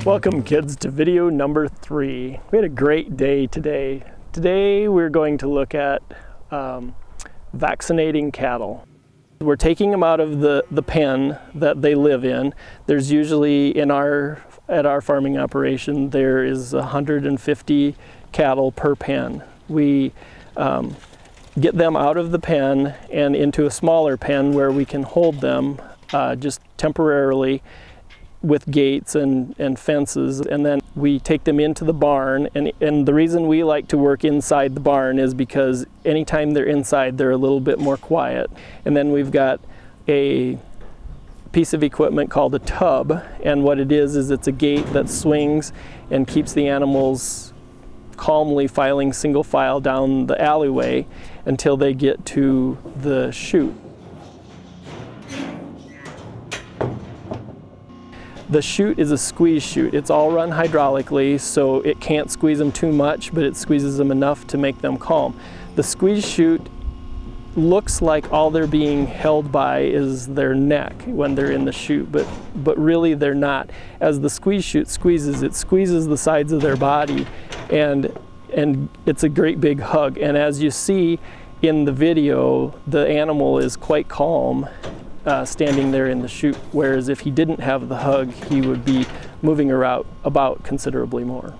Welcome kids to video number 3. We had a great day today. Today we're going to look at vaccinating cattle. We're taking them out of the pen that they live in. There's usually at our farming operation there is 150 cattle per pen. We get them out of the pen and into a smaller pen where we can hold them just temporarily with gates and fences, and then we take them into the barn, and the reason we like to work inside the barn is because anytime they're inside they're a little bit more quiet. And then we've got a piece of equipment called a tub, and what it is it's a gate that swings and keeps the animals calmly filing single file down the alleyway until they get to the chute. The chute is a squeeze chute. It's all run hydraulically, so it can't squeeze them too much, but it squeezes them enough to make them calm. The squeeze chute looks like all they're being held by is their neck when they're in the chute, but really they're not. As the squeeze chute squeezes, it squeezes the sides of their body, and it's a great big hug. And as you see in the video, the animal is quite calm standing there in the chute, whereas if he didn't have the hug, he would be moving about considerably more.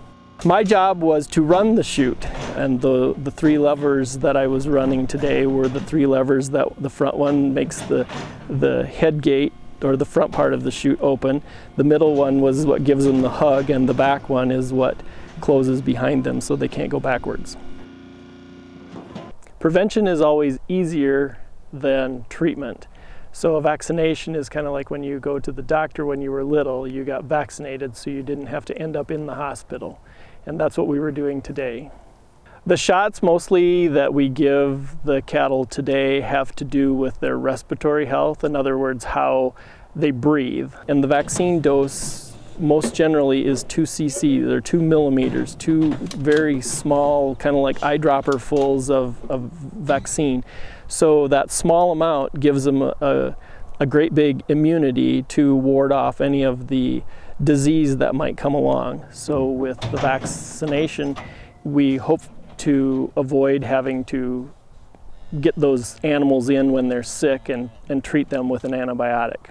My job was to run the chute, and the 3 levers that I was running today were the 3 levers that the front one makes the head gate or the front part of the chute open. The middle one was what gives them the hug, and the back one is what closes behind them so they can't go backwards. Prevention is always easier than treatment. So a vaccination is kind of like when you go to the doctor when you were little, you got vaccinated so you didn't have to end up in the hospital. And that's what we were doing today. The shots mostly that we give the cattle today have to do with their respiratory health, in other words, how they breathe. And the vaccine dose most generally is 2 cc, or 2 millimeters, 2 very small, kind of like eyedropper fulls of vaccine. So that small amount gives them a great big immunity to ward off any of the disease that might come along. So with the vaccination, we hope to avoid having to get those animals in when they're sick and treat them with an antibiotic.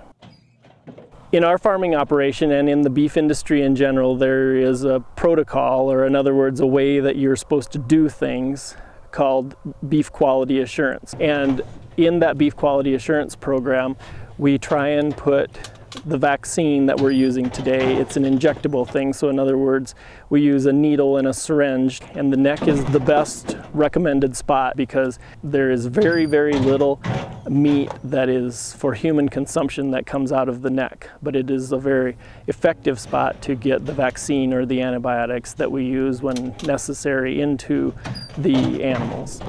In our farming operation and in the beef industry in general, there is a protocol, or in other words, a way that you're supposed to do things called beef quality assurance. And in that beef quality assurance program, we try and put the vaccine that we're using today, it's an injectable thing, so in other words, we use a needle and a syringe, and the neck is the best recommended spot because there is very, very little meat that is for human consumption that comes out of the neck, but it is a very effective spot to get the vaccine or the antibiotics that we use when necessary into the animals.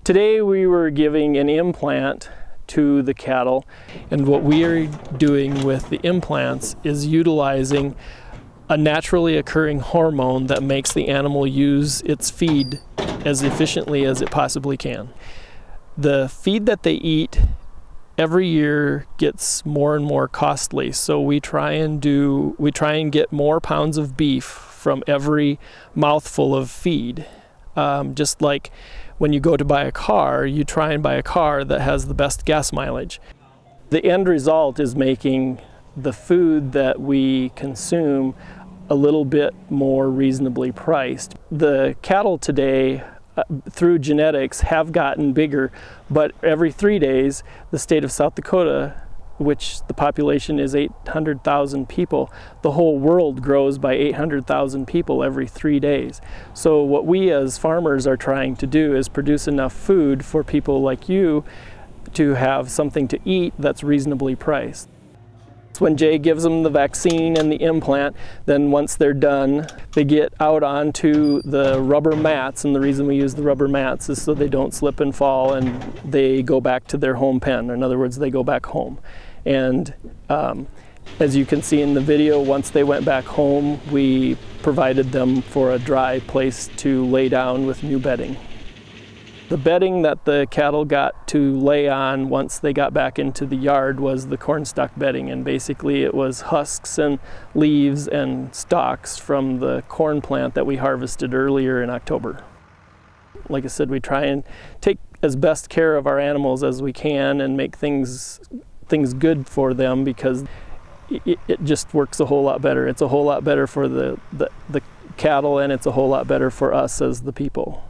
Today we were giving an implant to the cattle, and what we are doing with the implants is utilizing a naturally occurring hormone that makes the animal use its feed as efficiently as it possibly can. The feed that they eat every year gets more and more costly, so we try and get more pounds of beef from every mouthful of feed. Just like when you go to buy a car, you try and buy a car that has the best gas mileage. The end result is making the food that we consume a little bit more reasonably priced. The cattle today, through genetics, have gotten bigger, but every 3 days, the state of South Dakota, which the population is 800,000 people, the whole world grows by 800,000 people every 3 days. So what we as farmers are trying to do is produce enough food for people like you to have something to eat that's reasonably priced. When Jay gives them the vaccine and the implant, then once they're done, they get out onto the rubber mats, and the reason we use the rubber mats is so they don't slip and fall and they go back to their home pen. In other words, they go back home. And as you can see in the video, once they went back home, we provided them for a dry place to lay down with new bedding. The bedding that the cattle got to lay on once they got back into the yard was the cornstalk bedding, and basically it was husks and leaves and stalks from the corn plant that we harvested earlier in October. Like I said, we try and take as best care of our animals as we can and make things good for them, because it just works a whole lot better. It's a whole lot better for the cattle, and it's a whole lot better for us as the people.